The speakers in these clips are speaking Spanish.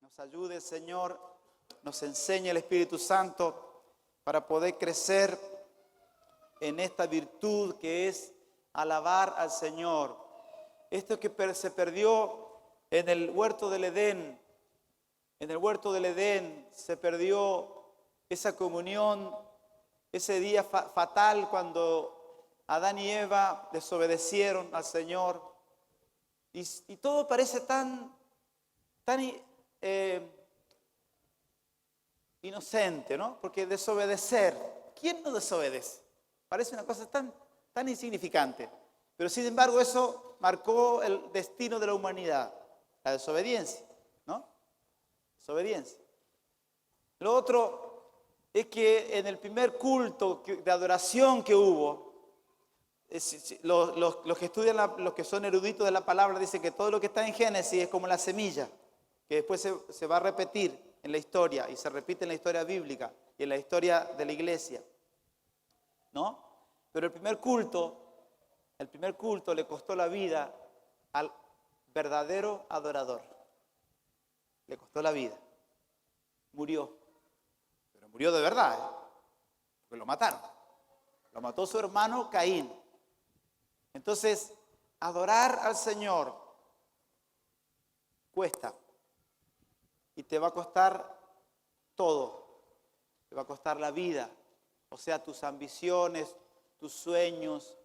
nos ayude, Señor, nos enseñe el Espíritu Santo para poder crecer en esta virtud que es alabar al Señor. Esto que se perdió en el huerto del Edén, se perdió esa comunión, ese día fatal cuando Adán y Eva desobedecieron al Señor. Y todo parece tan inocente, ¿no? Porque desobedecer, ¿quién no desobedece? Parece una cosa tan insignificante. Pero sin embargo eso marcó el destino de la humanidad, la desobediencia, ¿no? Desobediencia. Lo otro es que en el primer culto de adoración que hubo, los que estudian, los que son eruditos de la palabra, dicen que todo lo que está en Génesis es como la semilla, que después se va a repetir en la historia, y se repite en la historia bíblica y en la historia de la iglesia, ¿no? Pero el primer culto le costó la vida al verdadero adorador. Le costó la vida. Murió. Pero murió de verdad, porque lo mataron. Lo mató su hermano Caín. Entonces, adorar al Señor cuesta. Y te va a costar todo. Te va a costar la vida. O sea, tus ambiciones, tus sueños,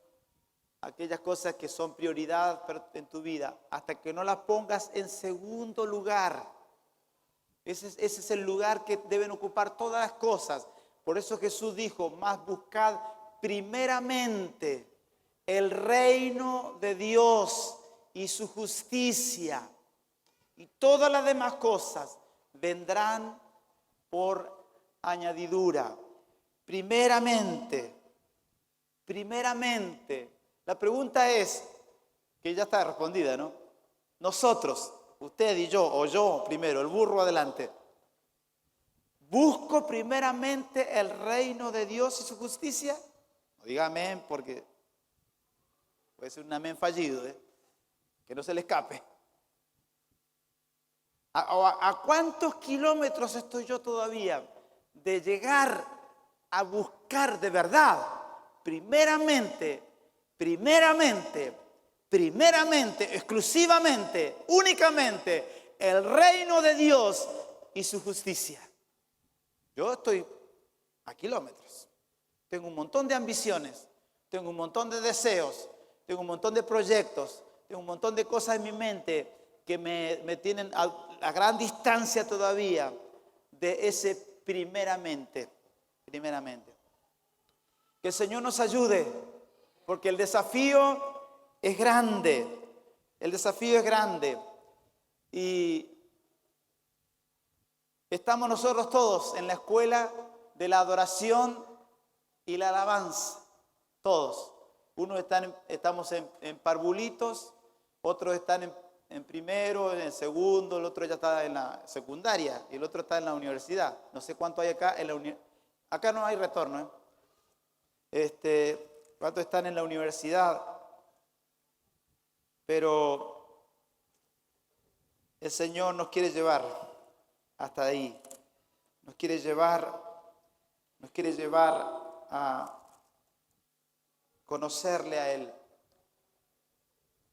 aquellas cosas que son prioridad en tu vida, hasta que no las pongas en segundo lugar. Ese es el lugar que deben ocupar todas las cosas. Por eso Jesús dijo, más buscad primeramente el reino de Dios y su justicia, y todas las demás cosas vendrán por añadidura. Primeramente. La pregunta es, que ya está respondida, ¿no? Nosotros, usted y yo, o yo primero, el burro adelante. ¿Busco primeramente el reino de Dios y su justicia? No diga amén, porque puede ser un amén fallido, que no se le escape. ¿A cuántos kilómetros estoy yo todavía de llegar a buscar de verdad, primeramente, exclusivamente, únicamente, el reino de Dios y su justicia? Yo estoy a kilómetros. Tengo un montón de ambiciones, tengo un montón de deseos, tengo un montón de proyectos, tengo un montón de cosas en mi mente que me tienen a gran distancia todavía de ese primeramente. Que el Señor nos ayude, porque el desafío es grande. Y estamos nosotros todos en la escuela de la adoración y la alabanza. Todos. Unos estamos en parvulitos, otros están en primero, en segundo, el otro ya está en la secundaria y el otro está en la universidad. No sé cuánto hay acá en la universidad. Acá no hay retorno, ¿Cuántos están en la universidad? Pero el Señor nos quiere llevar hasta ahí. Nos quiere llevar a conocerle a Él.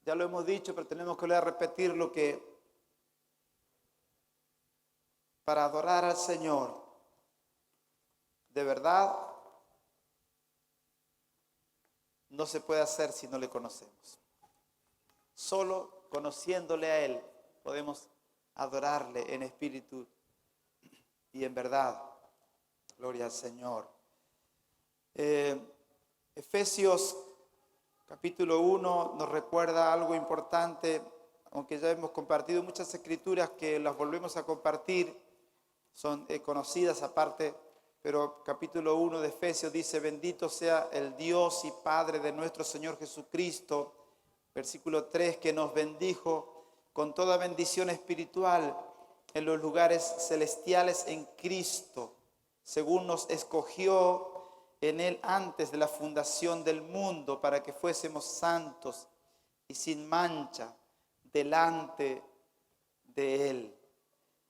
Ya lo hemos dicho, pero tenemos que volver a repetir lo que para adorar al Señor de verdad no se puede hacer si no le conocemos. Solo conociéndole a Él podemos adorarle en espíritu y en verdad. Gloria al Señor. Efesios capítulo 1 nos recuerda algo importante, aunque ya hemos compartido muchas escrituras que las volvemos a compartir, son conocidas aparte, pero capítulo 1 de Efesios dice, bendito sea el Dios y Padre de nuestro Señor Jesucristo, versículo 3, que nos bendijo con toda bendición espiritual en los lugares celestiales en Cristo, según nos escogió en Él antes de la fundación del mundo, para que fuésemos santos y sin mancha delante de Él.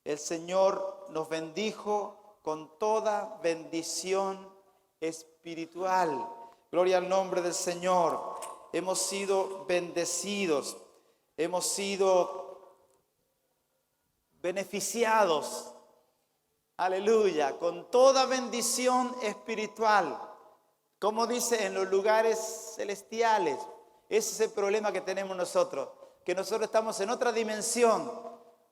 el Señor nos bendijo con toda bendición espiritual. Gloria al nombre del Señor. Hemos sido bendecidos, hemos sido beneficiados. Aleluya, con toda bendición espiritual. Como dice, en los lugares celestiales. Ese es el problema que tenemos nosotros, que nosotros estamos en otra dimensión.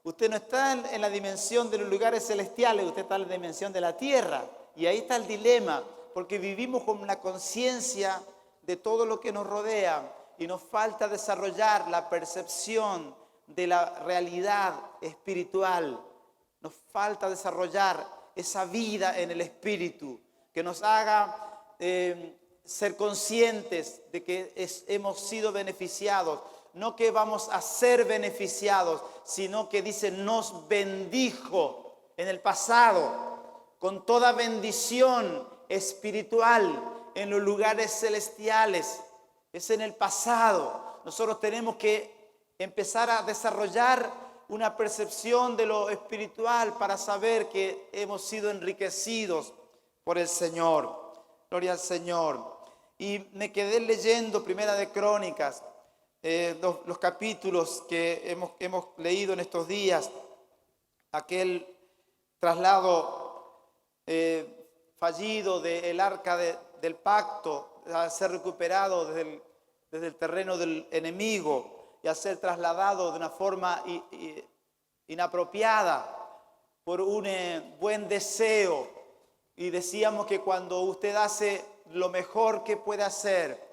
Usted no está en la dimensión de los lugares celestiales, usted está en la dimensión de la tierra. Y ahí está el dilema, porque vivimos con la conciencia de todo lo que nos rodea y nos falta desarrollar la percepción de la realidad espiritual. Nos falta desarrollar esa vida en el espíritu que nos haga ser conscientes de que hemos sido beneficiados. No que vamos a ser beneficiados, sino que dice nos bendijo en el pasado con toda bendición espiritual en los lugares celestiales. Es en el pasado. Nosotros tenemos que empezar a desarrollar una percepción de lo espiritual para saber que hemos sido enriquecidos por el Señor. Gloria al Señor. Y me quedé leyendo Primera de Crónicas, los capítulos que hemos leído en estos días, aquel traslado fallido del arca del pacto, a ser recuperado desde el terreno del enemigo y a ser trasladado de una forma inapropiada por un buen deseo. Y decíamos que cuando usted hace lo mejor que puede hacer,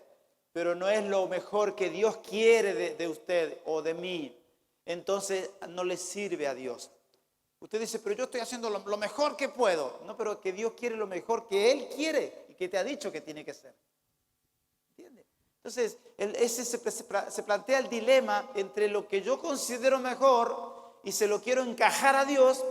pero no es lo mejor que Dios quiere de usted o de mí, entonces no le sirve a Dios. Usted dice, pero yo estoy haciendo lo mejor que puedo. No, pero que Dios quiere lo mejor que Él quiere y que te ha dicho que tiene que ser. ¿Entiende? Entonces, se plantea el dilema entre lo que yo considero mejor y se lo quiero encajar a Dios.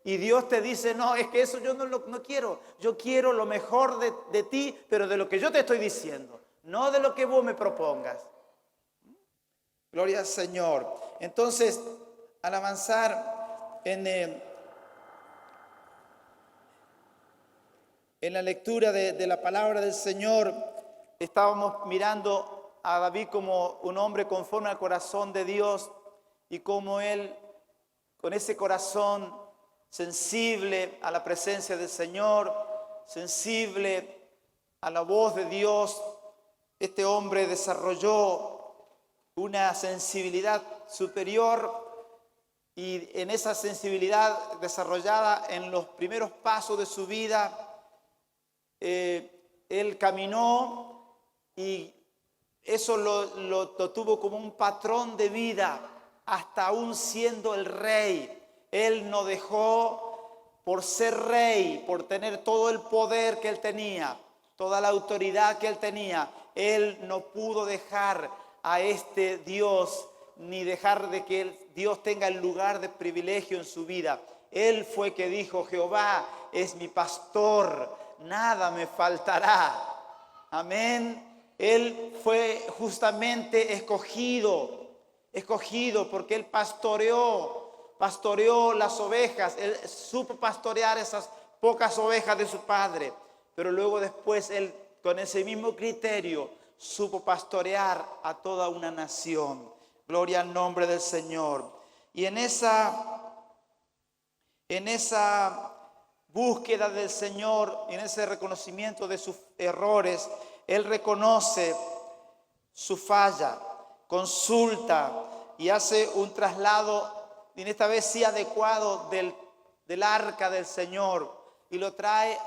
Y Dios te dice, no, es que eso yo no quiero. Yo quiero lo mejor de ti, pero de lo que yo te estoy diciendo, no de lo que vos me propongas. Gloria al Señor. Entonces, al avanzar en la lectura de la palabra del Señor, estábamos mirando a David como un hombre conforme al corazón de Dios y como él, con ese corazón sensible a la presencia del Señor, sensible a la voz de Dios, este hombre desarrolló una sensibilidad superior y en esa sensibilidad desarrollada en los primeros pasos de su vida, él caminó y eso lo tuvo como un patrón de vida hasta aún siendo el rey. Él no dejó, por ser rey, por tener todo el poder que él tenía, toda la autoridad que él tenía, él no pudo dejar a este Dios, ni dejar de que Dios tenga el lugar de privilegio en su vida. Él fue que dijo, Jehová es mi pastor, nada me faltará. Amén. Él fue justamente escogido porque él pastoreó las ovejas, él supo pastorear esas pocas ovejas de su padre, pero luego después él con ese mismo criterio supo pastorear a toda una nación. Gloria al nombre del Señor. Y en esa búsqueda del Señor, en ese reconocimiento de sus errores, él reconoce su falla, consulta y hace un traslado, y en esta vez sí adecuado, del arca del Señor, y lo trae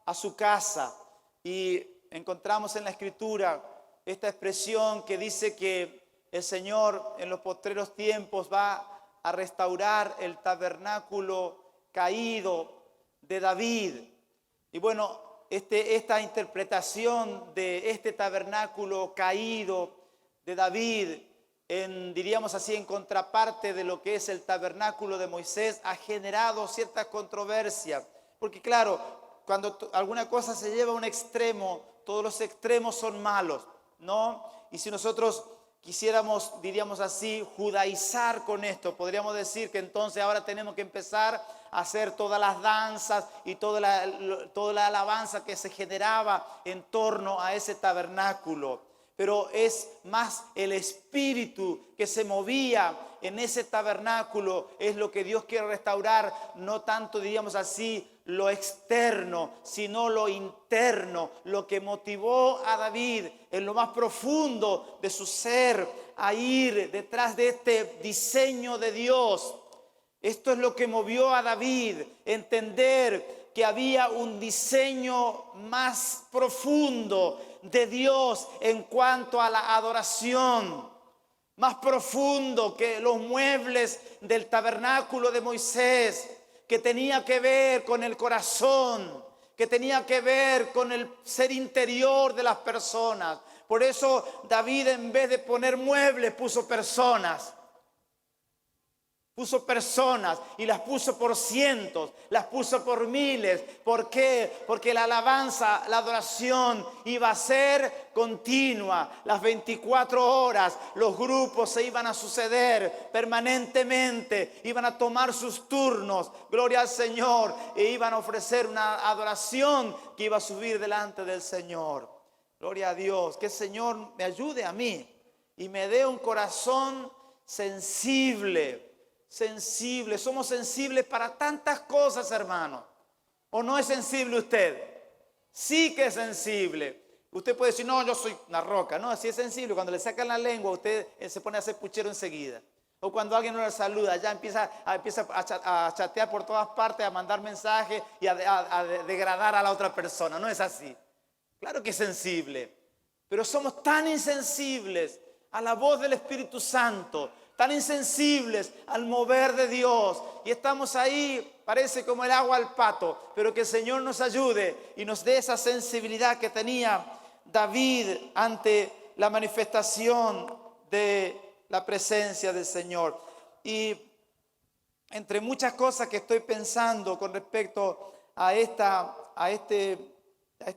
a su casa. Y encontramos en la Escritura esta expresión que dice que el Señor en los postreros tiempos va a restaurar el tabernáculo caído de David. Y bueno, esta interpretación de este tabernáculo caído de David, diríamos así, en contraparte de lo que es el tabernáculo de Moisés, ha generado cierta controversia. Porque claro, cuando alguna cosa se lleva a un extremo, todos los extremos son malos, ¿no? Y si nosotros quisiéramos, diríamos así, judaizar con esto, podríamos decir que entonces ahora tenemos que empezar a hacer todas las danzas y toda la alabanza que se generaba en torno a ese tabernáculo. Pero es más el espíritu que se movía en ese tabernáculo, es lo que Dios quiere restaurar, no tanto, diríamos así, lo externo, sino lo interno, lo que motivó a David en lo más profundo de su ser a ir detrás de este diseño de Dios. Esto es lo que movió a David, entender que había un diseño más profundo de Dios en cuanto a la adoración, más profundo que los muebles del tabernáculo de Moisés, que tenía que ver con el corazón, que tenía que ver con el ser interior de las personas. Por eso David, en vez de poner muebles, puso personas. Puso personas y las puso por cientos, las puso por miles. ¿Por qué? Porque la alabanza, la adoración iba a ser continua. Las 24 horas los grupos se iban a suceder permanentemente. Iban a tomar sus turnos, gloria al Señor, e iban a ofrecer una adoración que iba a subir delante del Señor. Gloria a Dios. Que el Señor me ayude a mí y me dé un corazón sensible. Somos sensibles para tantas cosas, hermano. ¿O no es sensible usted? Sí que es sensible. Usted puede decir, no, yo soy una roca. No, sí es sensible. Cuando le sacan la lengua, usted se pone a hacer puchero enseguida. O cuando alguien no le saluda, ya empieza a chatear por todas partes, a mandar mensajes y a degradar a la otra persona. No es así. Claro que es sensible. Pero somos tan insensibles a la voz del Espíritu Santo, tan insensibles al mover de Dios, y estamos ahí, parece como el agua al pato, pero que el Señor nos ayude y nos dé esa sensibilidad que tenía David ante la manifestación de la presencia del Señor. Y entre muchas cosas que estoy pensando con respecto a esta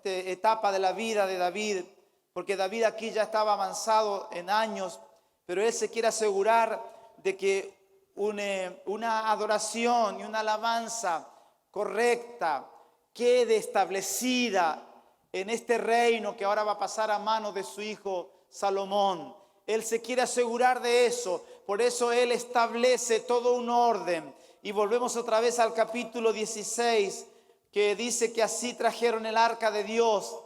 etapa de la vida de David, porque David aquí ya estaba avanzado en años, pero él se quiere asegurar de que una adoración y una alabanza correcta quede establecida en este reino que ahora va a pasar a manos de su hijo Salomón. Él se quiere asegurar de eso, por eso él establece todo un orden. Y volvemos otra vez al capítulo 16, que dice que así trajeron el arca de Dios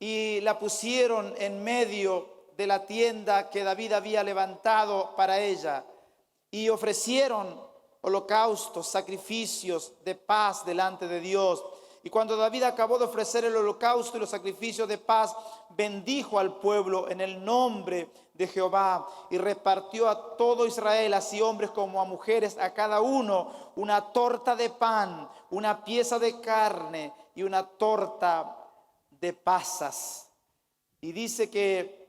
y la pusieron en medio de la tienda que David había levantado para ella, y ofrecieron holocaustos, sacrificios de paz delante de Dios. Y cuando David acabó de ofrecer el holocausto y los sacrificios de paz, bendijo al pueblo en el nombre de Jehová y repartió a todo Israel, así hombres como a mujeres, a cada uno una torta de pan, una pieza de carne y una torta de pasas. Y dice que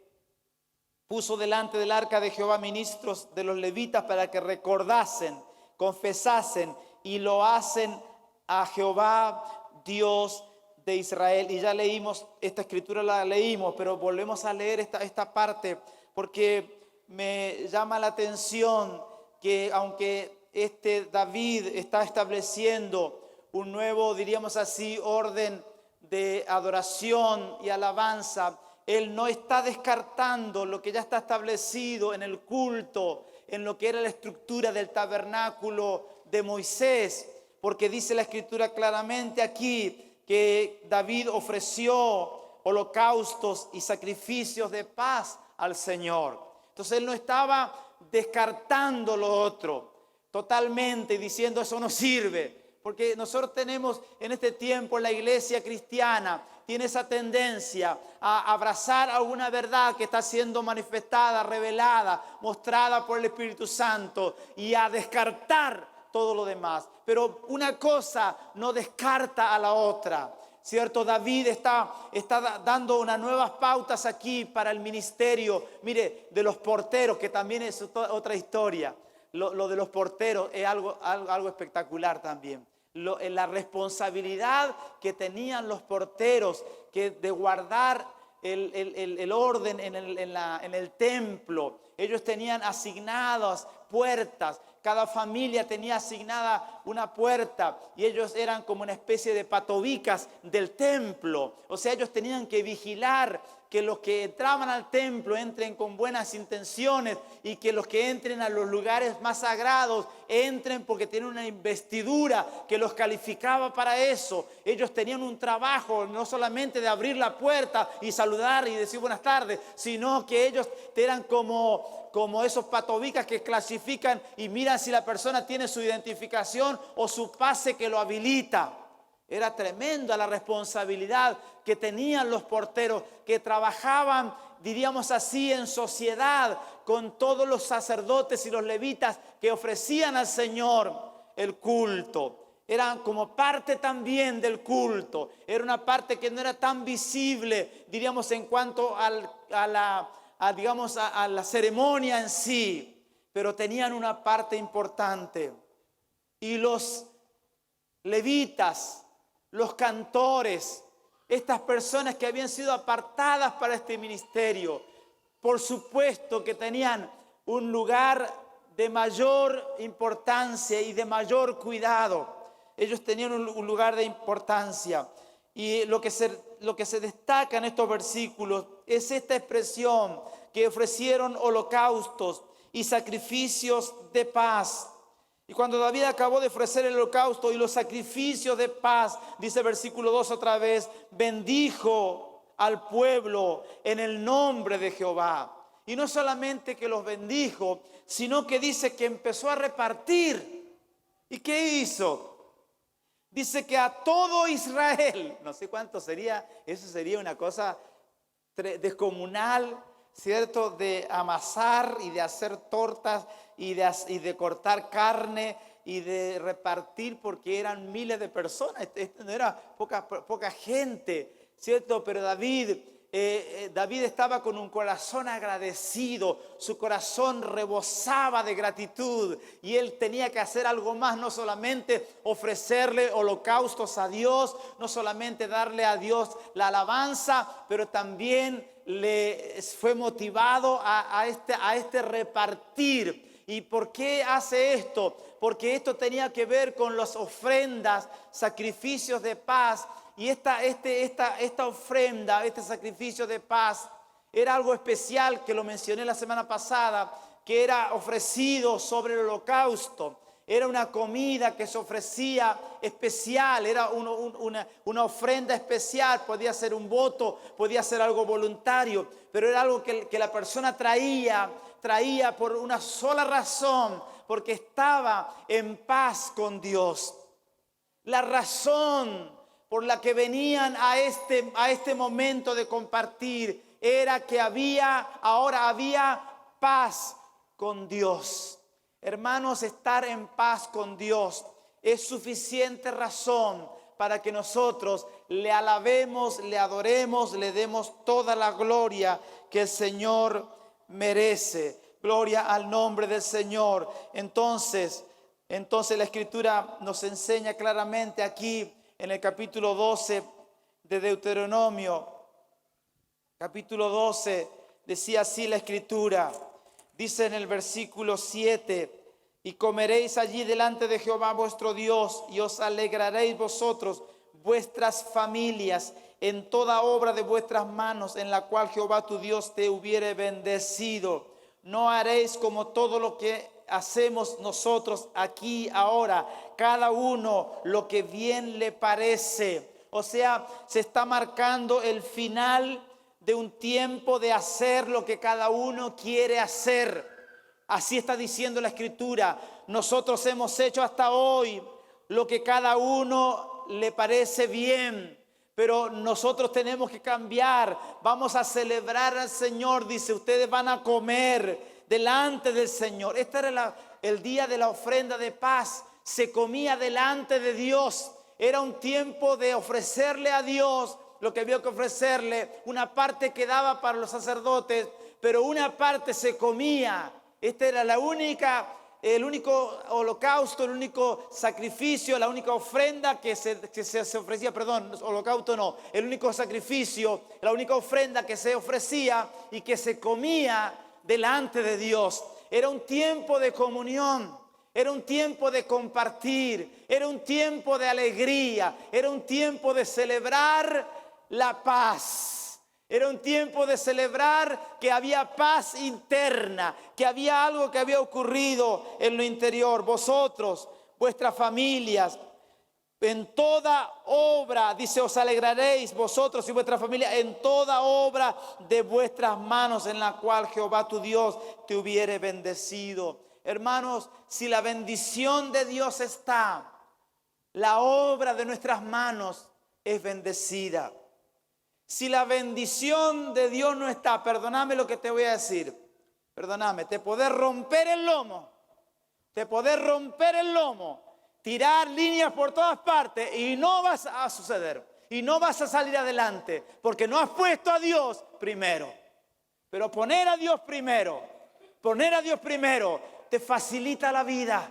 puso delante del arca de Jehová ministros de los levitas para que recordasen, confesasen y lo hacen a Jehová, Dios de Israel. Y ya leímos, esta escritura la leímos, pero volvemos a leer esta parte porque me llama la atención que aunque David está estableciendo un nuevo, diríamos así, orden de adoración y alabanza, él no está descartando lo que ya está establecido en el culto, en lo que era la estructura del tabernáculo de Moisés, porque dice la escritura claramente aquí que David ofreció holocaustos y sacrificios de paz al Señor. Entonces él no estaba descartando lo otro totalmente, diciendo eso no sirve. Porque nosotros tenemos en este tiempo, la iglesia cristiana tiene esa tendencia a abrazar alguna verdad que está siendo manifestada, revelada, mostrada por el Espíritu Santo, y a descartar todo lo demás. Pero una cosa no descarta a la otra, ¿cierto? David está dando unas nuevas pautas aquí para el ministerio, mire, de los porteros, que también es otra historia. Lo de los porteros es algo espectacular también. La responsabilidad que tenían los porteros de guardar el orden en el templo. Ellos tenían asignadas puertas. Cada familia tenía asignada una puerta y ellos eran como una especie de patobicas del templo. O sea, ellos tenían que vigilar que los que entraban al templo entren con buenas intenciones y que los que entren a los lugares más sagrados entren porque tienen una investidura que los calificaba para eso. Ellos tenían un trabajo no solamente de abrir la puerta y saludar y decir buenas tardes, sino que ellos eran como esos patobicas que clasifican y miran si la persona tiene su identificación o su pase que lo habilita. Era tremenda la responsabilidad que tenían los porteros, que trabajaban, diríamos así, en sociedad con todos los sacerdotes y los levitas que ofrecían al Señor el culto. Eran como parte también del culto. Era una parte que no era tan visible, diríamos, en cuanto a la ceremonia en sí, pero tenían una parte importante. Y los levitas, los cantores, estas personas que habían sido apartadas para este ministerio, por supuesto que tenían un lugar de mayor importancia y de mayor cuidado. Ellos tenían un lugar de importancia. Y lo que se destaca en estos versículos es esta expresión, que ofrecieron holocaustos y sacrificios de paz. Y cuando David acabó de ofrecer el holocausto y los sacrificios de paz, dice versículo 2 otra vez, bendijo al pueblo en el nombre de Jehová. Y no solamente que los bendijo, sino que dice que empezó a repartir. ¿Y qué hizo? Dice que a todo Israel, no sé cuánto sería, eso sería una cosa descomunal, ¿cierto? De amasar y de hacer tortas y de cortar carne y de repartir, porque eran miles de personas. Esto no era poca gente, ¿cierto? Pero David estaba con un corazón agradecido, su corazón rebosaba de gratitud y él tenía que hacer algo más, no solamente ofrecerle holocaustos a Dios, no solamente darle a Dios la alabanza, pero también le fue motivado a este repartir. ¿Y por qué hace esto? Porque esto tenía que ver con las ofrendas, sacrificios de paz. Y esta ofrenda, este sacrificio de paz, era algo especial que lo mencioné la semana pasada, que era ofrecido sobre el holocausto. Era una comida que se ofrecía especial, era una ofrenda especial, podía ser un voto, podía ser algo voluntario, pero era algo que la persona traía por una sola razón, porque estaba en paz con Dios. La razón por la que venían a este momento de compartir era que ahora había paz con Dios. Hermanos, estar en paz con Dios es suficiente razón para que nosotros le alabemos, le adoremos, le demos toda la gloria que el Señor merece. Gloria al nombre del Señor. Entonces la Escritura nos enseña claramente aquí en el capítulo 12 de Deuteronomio. Capítulo 12, decía así la Escritura. Dice en el versículo 7, y comeréis allí delante de Jehová vuestro Dios, y os alegraréis vosotros, vuestras familias, en toda obra de vuestras manos, en la cual Jehová tu Dios te hubiere bendecido. No haréis como todo lo que hacemos nosotros aquí ahora, cada uno lo que bien le parece. O sea, se está marcando el final de un tiempo de hacer lo que cada uno quiere hacer. Así está diciendo la Escritura. Nosotros hemos hecho hasta hoy lo que cada uno le parece bien, pero nosotros tenemos que cambiar. Vamos a celebrar al Señor. Dice, ustedes van a comer delante del Señor. Este era el día de la ofrenda de paz. Se comía delante de Dios. Era un tiempo de ofrecerle a Dios lo que había que ofrecerle. Una parte quedaba para los sacerdotes, pero una parte se comía. Esta era la única el único holocausto, el único sacrificio, la única ofrenda que se ofrecía, perdón, holocausto no, el único sacrificio, la única ofrenda que se ofrecía y que se comía delante de Dios. Era un tiempo de comunión, era un tiempo de compartir, era un tiempo de alegría, era un tiempo de celebrar la paz. Era un tiempo de celebrar que había paz interna, que había algo que había ocurrido en lo interior. Vosotros, vuestras familias, en toda obra, dice, os alegraréis vosotros y vuestra familia en toda obra de vuestras manos en la cual Jehová tu Dios te hubiere bendecido. Hermanos, si la bendición de Dios está, la obra de nuestras manos es bendecida. Si la bendición de Dios no está, perdóname lo que te voy a decir, perdóname, te podés romper el lomo, tirar líneas por todas partes y no vas a suceder, y no vas a salir adelante, porque no has puesto a Dios primero. Pero poner a Dios primero, te facilita la vida,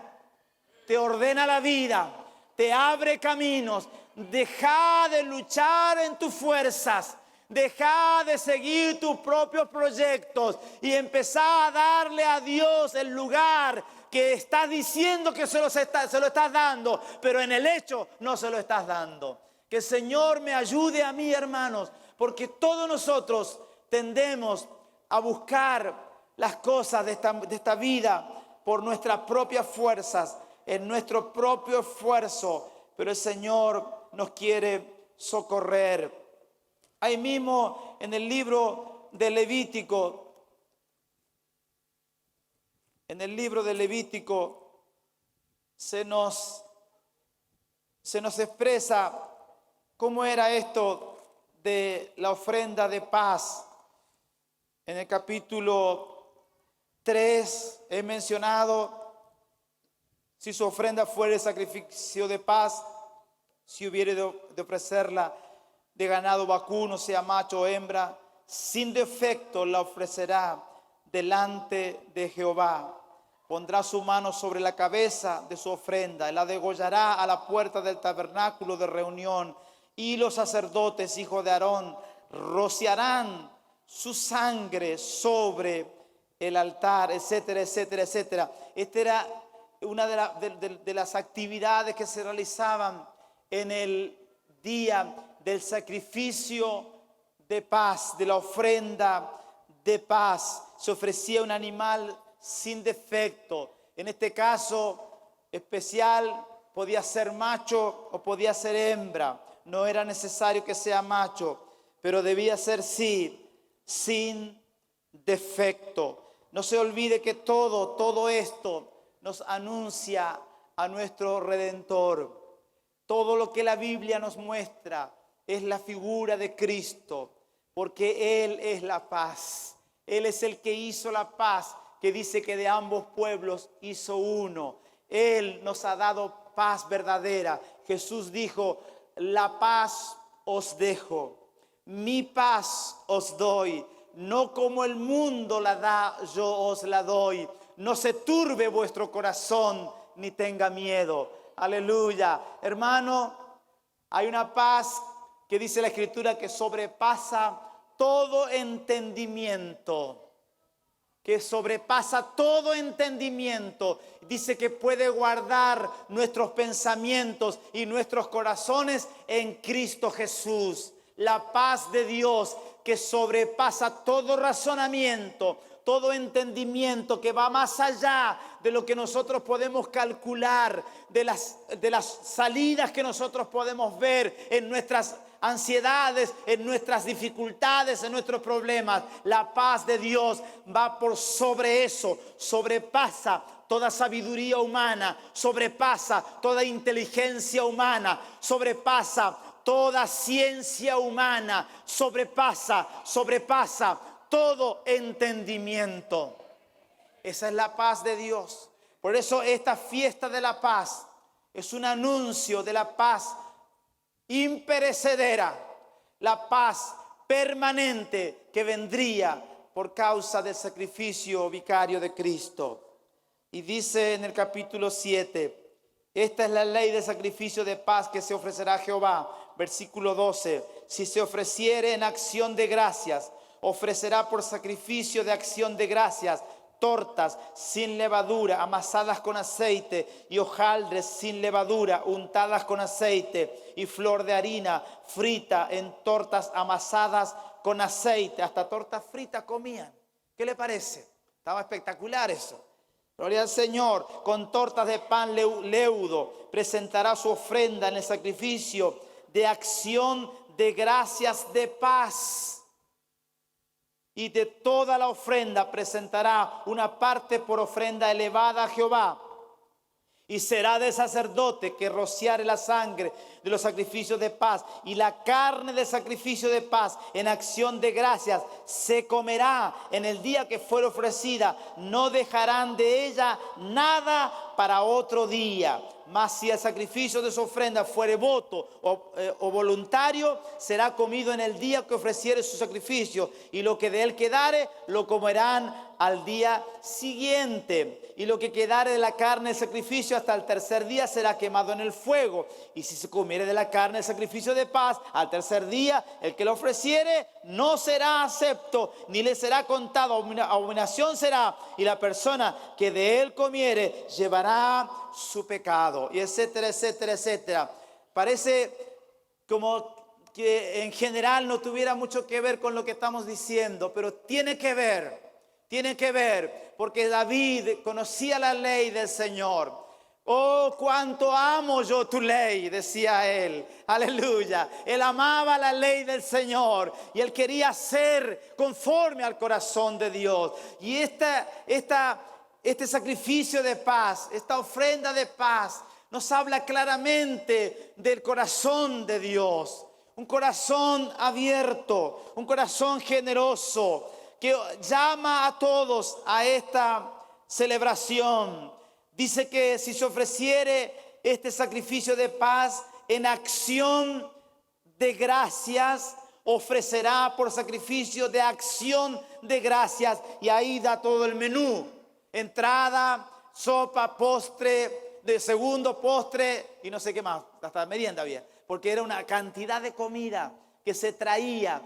te ordena la vida, te abre caminos. Deja de luchar en tus fuerzas, deja de seguir tus propios proyectos y empezá a darle a Dios el lugar que estás diciendo que se lo estás dando, pero en el hecho no se lo estás dando. Que el Señor me ayude a mí, hermanos, porque todos nosotros tendemos a buscar las cosas de esta vida por nuestras propias fuerzas, en nuestro propio esfuerzo, pero el Señor nos quiere socorrer. Ahí mismo en el libro de Levítico, se nos expresa cómo era esto de la ofrenda de paz. En el capítulo 3 he mencionado, si su ofrenda fuera el sacrificio de paz, si hubiere de ofrecerla de ganado vacuno, sea macho o hembra, sin defecto la ofrecerá delante de Jehová. Pondrá su mano sobre la cabeza de su ofrenda y la degollará a la puerta del tabernáculo de reunión. Y los sacerdotes, hijos de Aarón, rociarán su sangre sobre el altar, etcétera, etcétera, etcétera. Esta era una de las actividades que se realizaban en el día del sacrificio de paz, de la ofrenda de paz. Se ofrecía un animal sin defecto. En este caso especial podía ser macho o podía ser hembra. No era necesario que sea macho, pero debía ser sí, sin defecto. No se olvide que todo esto nos anuncia a nuestro Redentor. Todo lo que la Biblia nos muestra es la figura de Cristo, porque Él es la paz. Él es el que hizo la paz, que dice que de ambos pueblos hizo uno. Él nos ha dado paz verdadera. Jesús dijo, la paz os dejo, mi paz os doy. No como el mundo la da, yo os la doy. No se turbe vuestro corazón, ni tenga miedo. Aleluya. Hermano, hay una paz que dice la Escritura que sobrepasa todo entendimiento. Que sobrepasa todo entendimiento. Dice que puede guardar nuestros pensamientos y nuestros corazones en Cristo Jesús. La paz de Dios que sobrepasa todo razonamiento, todo entendimiento, que va más allá de lo que nosotros podemos calcular, de las salidas que nosotros podemos ver en nuestras ansiedades, en nuestras dificultades, en nuestros problemas. La paz de Dios va por sobre eso, sobrepasa toda sabiduría humana, sobrepasa toda inteligencia humana, sobrepasa toda ciencia humana, sobrepasa todo entendimiento. Esa es la paz de Dios. Por eso esta fiesta de la paz es un anuncio de la paz imperecedera, la paz permanente que vendría por causa del sacrificio vicario de Cristo. Y dice en el capítulo 7, esta es la ley de sacrificio de paz que se ofrecerá a Jehová. Versículo 12, si se ofreciere en acción de gracias, ofrecerá por sacrificio de acción de gracias tortas sin levadura, amasadas con aceite, y hojaldres sin levadura, untadas con aceite, y flor de harina frita en tortas amasadas con aceite. Hasta tortas fritas comían. ¿Qué le parece? Estaba espectacular eso. Gloria al Señor. Con tortas de pan leudo presentará su ofrenda en el sacrificio de acción de gracias de paz. Y de toda la ofrenda presentará una parte por ofrenda elevada a Jehová. Y será del sacerdote que rociare la sangre de los sacrificios de paz y la carne del sacrificio de paz en acción de gracias se comerá en el día que fuere ofrecida. No dejarán de ella nada para otro día. Mas si el sacrificio de su ofrenda fuere voto o voluntario, será comido en el día que ofreciere su sacrificio, y lo que de él quedare lo comerán al día siguiente. Y lo que quedare de la carne del sacrificio hasta el tercer día será quemado en el fuego. Y si se comiere de la carne del sacrificio de paz al tercer día, el que lo ofreciere no será acepto, ni le será contado, abominación será, y la persona que de él comiere llevará su pecado, y etcétera, etcétera, etcétera. Parece como que en general no tuviera mucho que ver con lo que estamos diciendo, pero tiene que ver, porque David conocía la ley del Señor. Oh, cuánto amo yo tu ley, decía él. Aleluya. Él amaba la ley del Señor y él quería ser conforme al corazón de Dios. Y este sacrificio de paz, esta ofrenda de paz, nos habla claramente del corazón de Dios. Un corazón abierto, un corazón generoso, que llama a todos a esta celebración. Dice que si se ofreciere este sacrificio de paz en acción de gracias, ofrecerá por sacrificio de acción de gracias. Y ahí da todo el menú: entrada, sopa, postre, de segundo postre y no sé qué más, hasta merienda había, porque era una cantidad de comida que se traía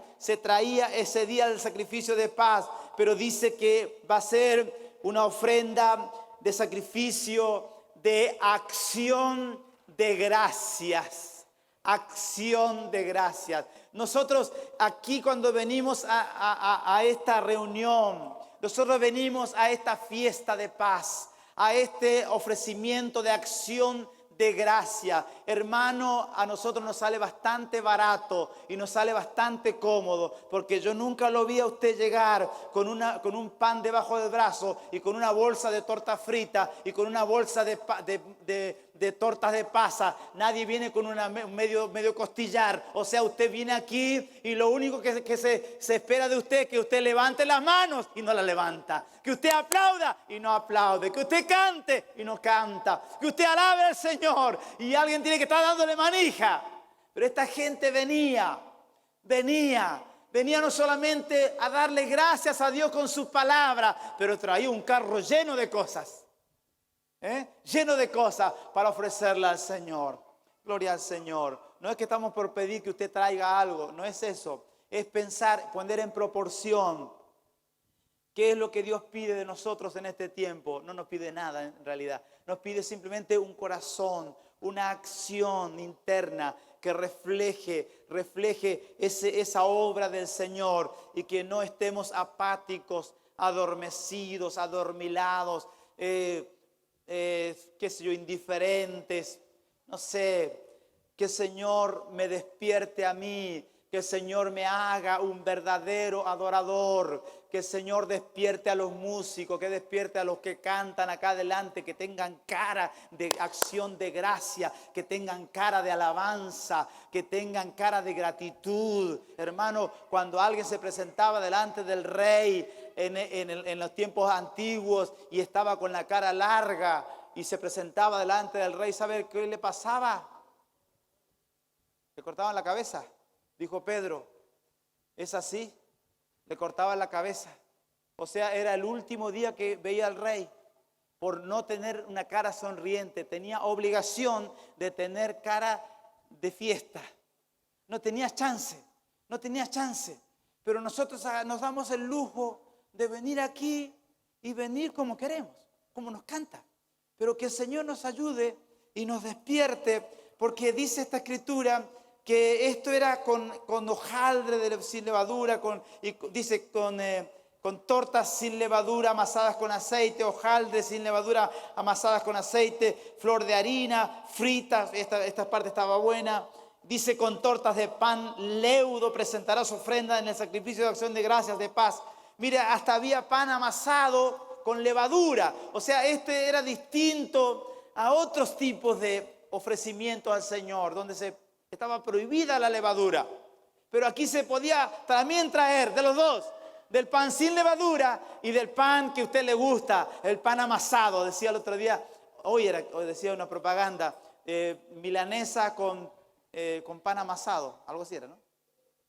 ese día del sacrificio de paz. Pero dice que va a ser una ofrenda de sacrificio de acción de gracias. Acción de gracias. Nosotros aquí, cuando venimos a esta reunión, nosotros venimos a esta fiesta de paz, a este ofrecimiento de acción de gracia. Hermano, a nosotros nos sale bastante barato y nos sale bastante cómodo, porque yo nunca lo vi a usted llegar con un pan debajo del brazo y con una bolsa de torta frita y con una bolsa de tortas de pasa. Nadie viene con una medio costillar. O sea, usted viene aquí y lo único que se espera de usted es que usted levante las manos y no las levanta, que usted aplauda y no aplaude, que usted cante y no canta, que usted alabe al Señor y alguien tiene que estar dándole manija. Pero esta gente venía no solamente a darle gracias a Dios con sus palabras, pero traía un carro lleno de cosas. Lleno de cosas para ofrecerle al Señor. Gloria al Señor. No es que estamos por pedir que usted traiga algo, no es eso. Es pensar, poner en proporción qué es lo que Dios pide de nosotros en este tiempo. No nos pide nada en realidad. Nos pide simplemente un corazón, una acción interna que refleje esa obra del Señor, y que no estemos apáticos, adormecidos, adormilados, indiferentes. No sé, que el Señor me despierte a mí, que el Señor me haga un verdadero adorador, que el Señor despierte a los músicos, que despierte a los que cantan acá adelante, que tengan cara de acción de gracia, que tengan cara de alabanza, que tengan cara de gratitud. Hermano, cuando alguien se presentaba delante del rey en los tiempos antiguos y estaba con la cara larga y se presentaba delante del rey, ¿sabe qué le pasaba? Le cortaban la cabeza. Dijo Pedro, ¿es así? Le cortaban la cabeza. O sea, era el último día que veía al rey. por no tener una cara sonriente, tenía obligación de tener cara de fiesta. No tenías chance, no tenías chance. Pero nosotros nos damos el lujo de venir aquí y venir como queremos, como nos canta. Pero que el Señor nos ayude y nos despierte, porque dice esta escritura que esto era con hojaldre sin levadura, dice con tortas sin levadura amasadas con aceite, hojaldre sin levadura amasadas con aceite, flor de harina, fritas, esta parte estaba buena. Dice con tortas de pan leudo presentarás ofrenda en el sacrificio de acción de gracias de paz. Mira, hasta había pan amasado con levadura. O sea, este era distinto a otros tipos de ofrecimientos al Señor, donde estaba prohibida la levadura. Pero aquí se podía también traer de los dos, del pan sin levadura y del pan que a usted le gusta, el pan amasado. Decía el otro día, hoy decía una propaganda, milanesa con pan amasado, algo así era, ¿no?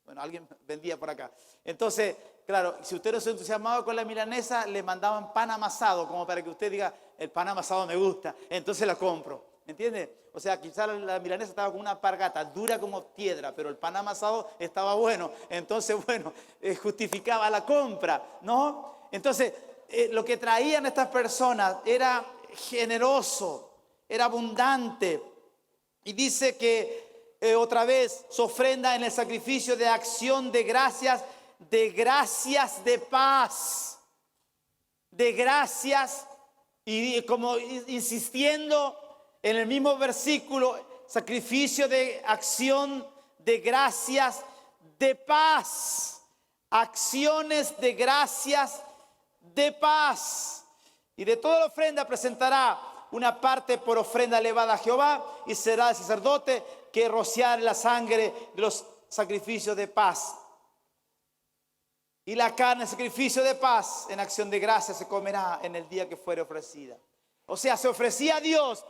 Bueno, alguien vendía por acá. Entonces, claro, si usted no se entusiasmaba con la milanesa, le mandaban pan amasado, como para que usted diga, el pan amasado me gusta, entonces la compro. ¿Me entiende? O sea, quizás la milanesa estaba con una alpargata, dura como piedra, pero el pan amasado estaba bueno. Entonces, bueno, justificaba la compra, ¿no? Entonces, lo que traían estas personas era generoso, era abundante. Y dice que otra vez su ofrenda en el sacrificio de acción de gracias de paz, de gracias, y como insistiendo en el mismo versículo, sacrificio de acción de gracias de paz, acciones de gracias de paz. Y de toda la ofrenda presentará una parte por ofrenda elevada a Jehová, y será el sacerdote que rociar la sangre de los sacrificios de paz. Y la carne, el sacrificio de paz, en acción de gracia se comerá en el día que fuere ofrecida. O sea, se ofrecía a Dios,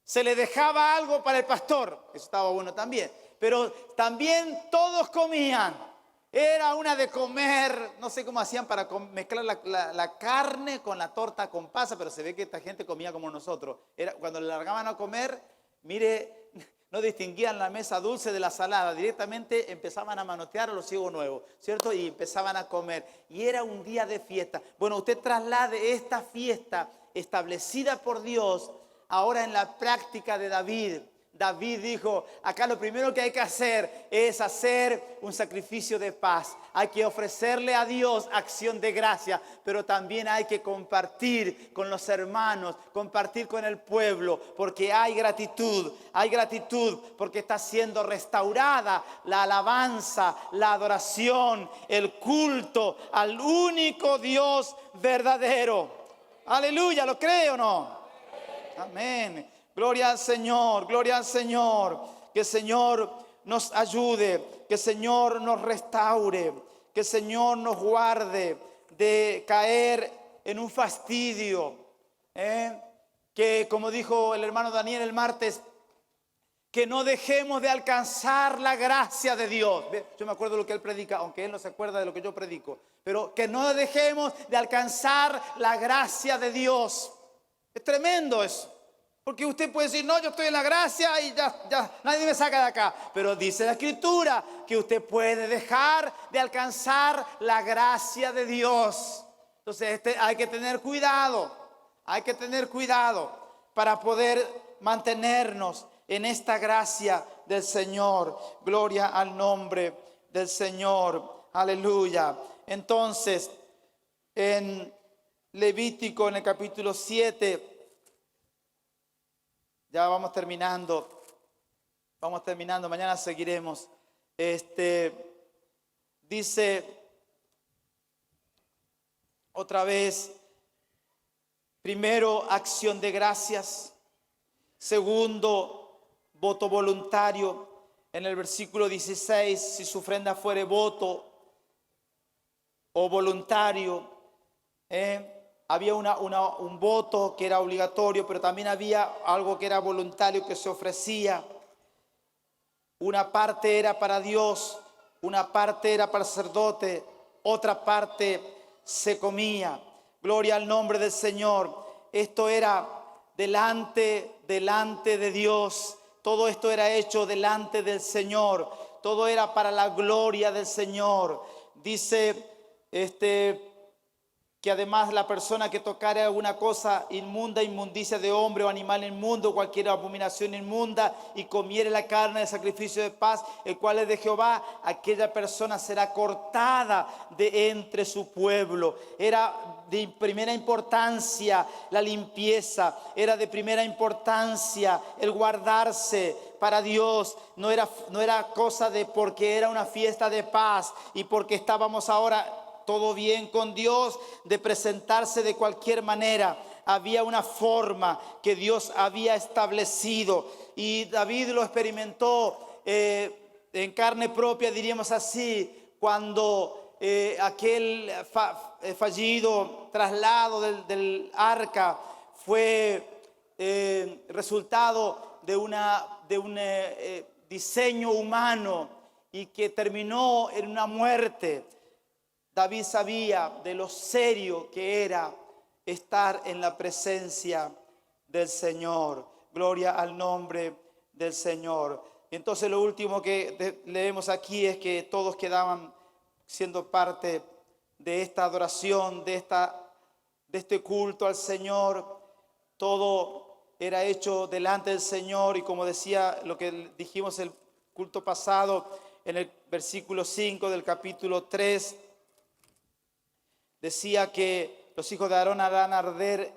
se le dejaba algo para el pastor, eso estaba bueno también. Pero también todos comían. Era una de comer, no sé cómo hacían para mezclar la carne con la torta con pasa, pero se ve que esta gente comía como nosotros. Cuando le largaban a comer, mire, no distinguían la mesa dulce de la salada, directamente empezaban a manotear a los ciegos nuevos, ¿cierto? Y empezaban a comer. Y era un día de fiesta. Bueno, usted traslade esta fiesta establecida por Dios ahora en la práctica de David. David dijo, acá lo primero que hay que hacer es hacer un sacrificio de paz. Hay que ofrecerle a Dios acción de gracia, pero también hay que compartir con los hermanos, compartir con el pueblo, porque hay gratitud porque está siendo restaurada la alabanza, la adoración, el culto al único Dios verdadero. Aleluya, ¿lo cree o no? Amén. Gloria al Señor, gloria al Señor. Que el Señor nos ayude, que el Señor nos restaure, que el Señor nos guarde de caer en un fastidio. Que, como dijo el hermano Daniel el martes, que no dejemos de alcanzar la gracia de Dios. Yo me acuerdo de lo que él predica, aunque él no se acuerda de lo que yo predico. Pero que no dejemos de alcanzar la gracia de Dios. Es tremendo eso. Porque usted puede decir, no, yo estoy en la gracia y ya nadie me saca de acá. Pero dice la Escritura que usted puede dejar de alcanzar la gracia de Dios. Entonces hay que tener cuidado para poder mantenernos en esta gracia del Señor. Gloria al nombre del Señor. Aleluya. Entonces, en Levítico, en el capítulo 7, ya vamos terminando, mañana seguiremos. Dice otra vez, primero, acción de gracias. Segundo, voto voluntario. En el versículo 16, si su ofrenda fuere voto o voluntario, había un voto que era obligatorio, pero también había algo que era voluntario que se ofrecía. Una parte era para Dios, una parte era para el sacerdote, otra parte se comía. Gloria al nombre del Señor. esto era delante de Dios. Todo esto era hecho delante del Señor. Todo era para la gloria del Señor. Dice que además la persona que tocare alguna cosa inmunda, inmundicia de hombre o animal inmundo, cualquier abominación inmunda, y comiere la carne del sacrificio de paz, el cual es de Jehová, aquella persona será cortada de entre su pueblo. Era de primera importancia la limpieza, era de primera importancia el guardarse para Dios. No era cosa de porque era una fiesta de paz y porque estábamos ahora todo bien con Dios, de presentarse de cualquier manera. Había una forma que Dios había establecido, y David lo experimentó en carne propia, diríamos así, cuando aquel fallido traslado del arca fue resultado de un diseño humano y que terminó en una muerte. David sabía de lo serio que era estar en la presencia del Señor. Gloria al nombre del Señor. Entonces lo último que leemos aquí es que todos quedaban siendo parte de esta adoración, de este culto al Señor. Todo era hecho delante del Señor, y como decía lo que dijimos el culto pasado, en el versículo 5 del capítulo 3, decía que los hijos de Aarón harán arder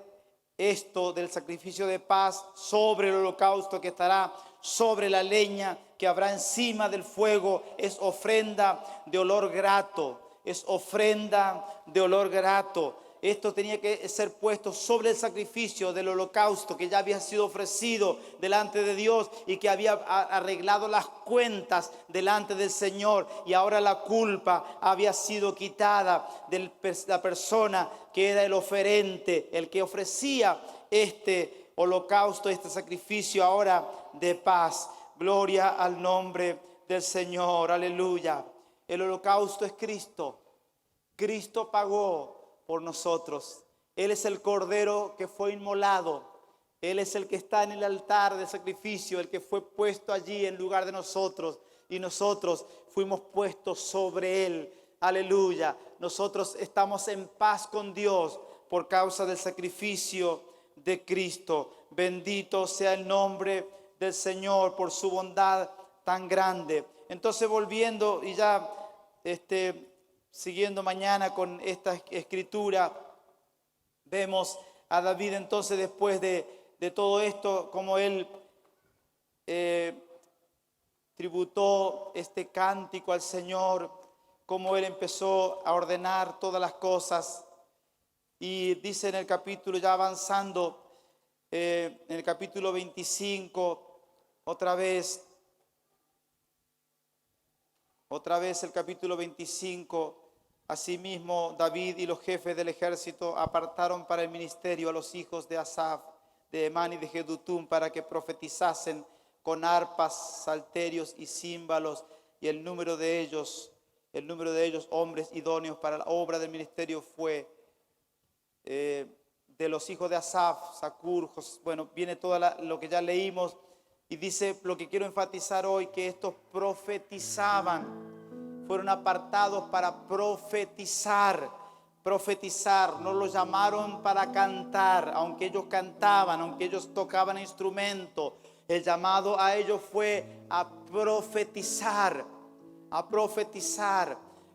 esto del sacrificio de paz sobre el holocausto que estará sobre la leña que habrá encima del fuego. Es ofrenda de olor grato, es ofrenda de olor grato. Esto tenía que ser puesto sobre el sacrificio del holocausto que ya había sido ofrecido delante de Dios y que había arreglado las cuentas delante del Señor, y ahora la culpa había sido quitada de la persona que era el oferente, el que ofrecía este holocausto, este sacrificio ahora de paz. Gloria al nombre del Señor, aleluya. El holocausto es Cristo. Cristo pagó por nosotros. Él es el cordero que fue inmolado. Él es el que está en el altar de sacrificio, el que fue puesto allí en lugar de nosotros, y nosotros fuimos puestos sobre él. Aleluya. Nosotros estamos en paz con Dios por causa del sacrificio de Cristo. Bendito sea el nombre del Señor por su bondad tan grande. Entonces, volviendo y ya siguiendo mañana con esta escritura, vemos a David entonces, después de todo esto, como él tributó este cántico al Señor, como él empezó a ordenar todas las cosas. Y dice en el capítulo, ya avanzando, en el capítulo 25, otra vez el capítulo 25, asimismo David y los jefes del ejército apartaron para el ministerio a los hijos de Asaf, de Emán y de Jedutum, para que profetizasen con arpas, salterios y címbalos, y el número de ellos, hombres idóneos para la obra del ministerio, fue de los hijos de Asaf, Zacur, bueno, viene todo lo que ya leímos. Y dice, lo que quiero enfatizar hoy, que estos profetizaban, fueron apartados para profetizar. No los llamaron para cantar, aunque ellos cantaban, aunque ellos tocaban instrumento. El llamado a ellos fue a profetizar,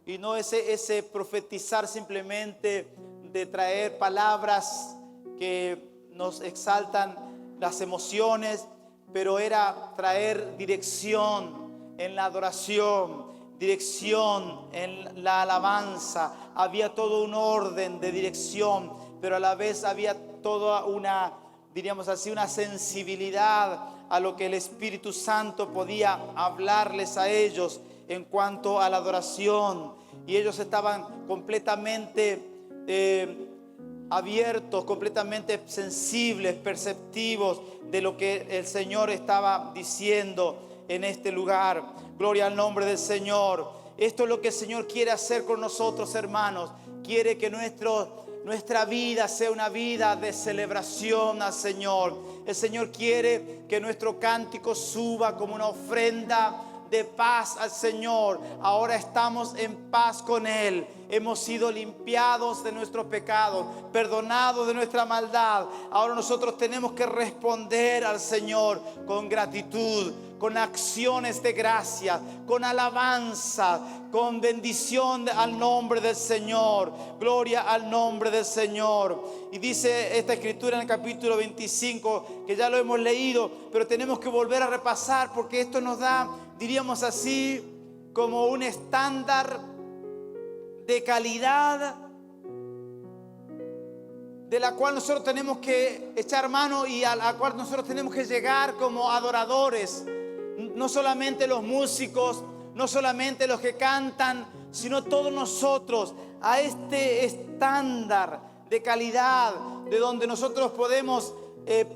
Y no ese profetizar simplemente de traer palabras que nos exaltan las emociones, pero era traer dirección en la adoración, dirección en la alabanza. Había todo un orden de dirección, pero a la vez había toda una, diríamos así, una sensibilidad a lo que el Espíritu Santo podía hablarles a ellos en cuanto a la adoración. Y ellos estaban completamente abiertos, completamente sensibles, perceptivos de lo que el Señor estaba diciendo en este lugar. Gloria al nombre del Señor. Esto es lo que el Señor quiere hacer con nosotros, hermanos. Quiere que nuestro nuestra vida sea una vida de celebración al Señor. El Señor quiere que nuestro cántico suba como una ofrenda de paz al Señor. Ahora estamos en paz con Él. Hemos sido limpiados de nuestros pecados, perdonados de nuestra maldad. Ahora nosotros tenemos que responder al Señor con gratitud, con acciones de gracia, con alabanza, con bendición al nombre del Señor. Gloria al nombre del Señor. Y dice esta escritura en el capítulo 25, que ya lo hemos leído, pero tenemos que volver a repasar porque esto nos da, diríamos así, como un estándar de calidad de la cual nosotros tenemos que echar mano y a la cual nosotros tenemos que llegar como adoradores. No solamente los músicos, no solamente los que cantan, sino todos nosotros, a este estándar de calidad de donde nosotros podemos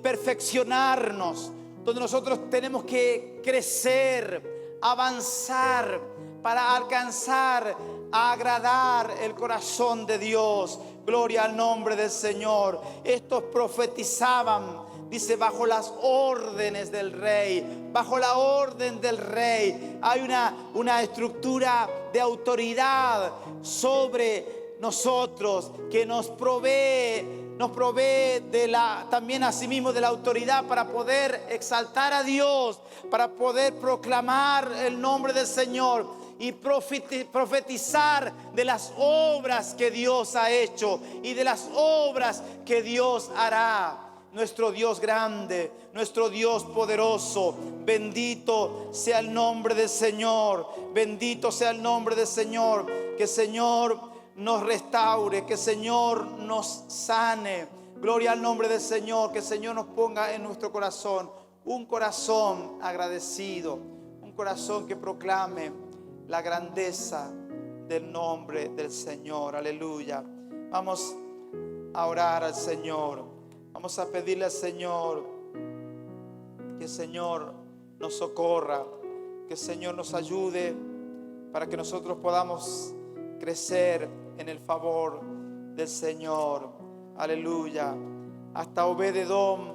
perfeccionarnos, donde nosotros tenemos que crecer, avanzar para alcanzar a agradar el corazón de Dios. Gloria al nombre del Señor. Estos profetizaban, dice, bajo las órdenes del rey. Bajo la orden del rey hay una estructura de autoridad sobre nosotros que nos provee también asimismo de la autoridad para poder exaltar a Dios, para poder proclamar el nombre del Señor y profetizar de las obras que Dios ha hecho y de las obras que Dios hará. Nuestro Dios grande, nuestro Dios poderoso, bendito sea el nombre del Señor, bendito sea el nombre del Señor. Que el Señor nos restaure, que el Señor nos sane. Gloria al nombre del Señor, que el Señor nos ponga en nuestro corazón un corazón agradecido, un corazón que proclame la grandeza del nombre del Señor. Aleluya. Vamos a orar al Señor. Vamos a pedirle al Señor que el Señor nos socorra, que el Señor nos ayude para que nosotros podamos crecer en el favor del Señor. Aleluya. Hasta Obed-Edom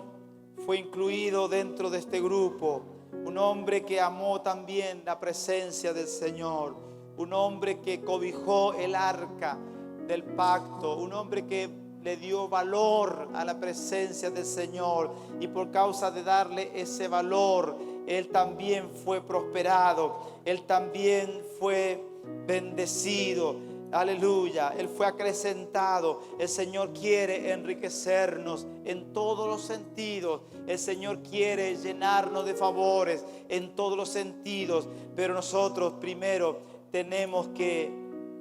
fue incluido dentro de este grupo. Un hombre que amó también la presencia del Señor. Un hombre que cobijó el arca del pacto. Un hombre que le dio valor a la presencia del Señor. Y por causa de darle ese valor, él también fue prosperado. Él también fue bendecido. Aleluya. Él fue acrecentado. El Señor quiere enriquecernos en todos los sentidos. El Señor quiere llenarnos de favores en todos los sentidos. Pero nosotros primero tenemos que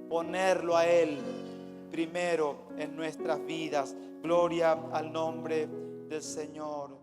ponerlo a Él primero en nuestras vidas. Gloria al nombre del Señor.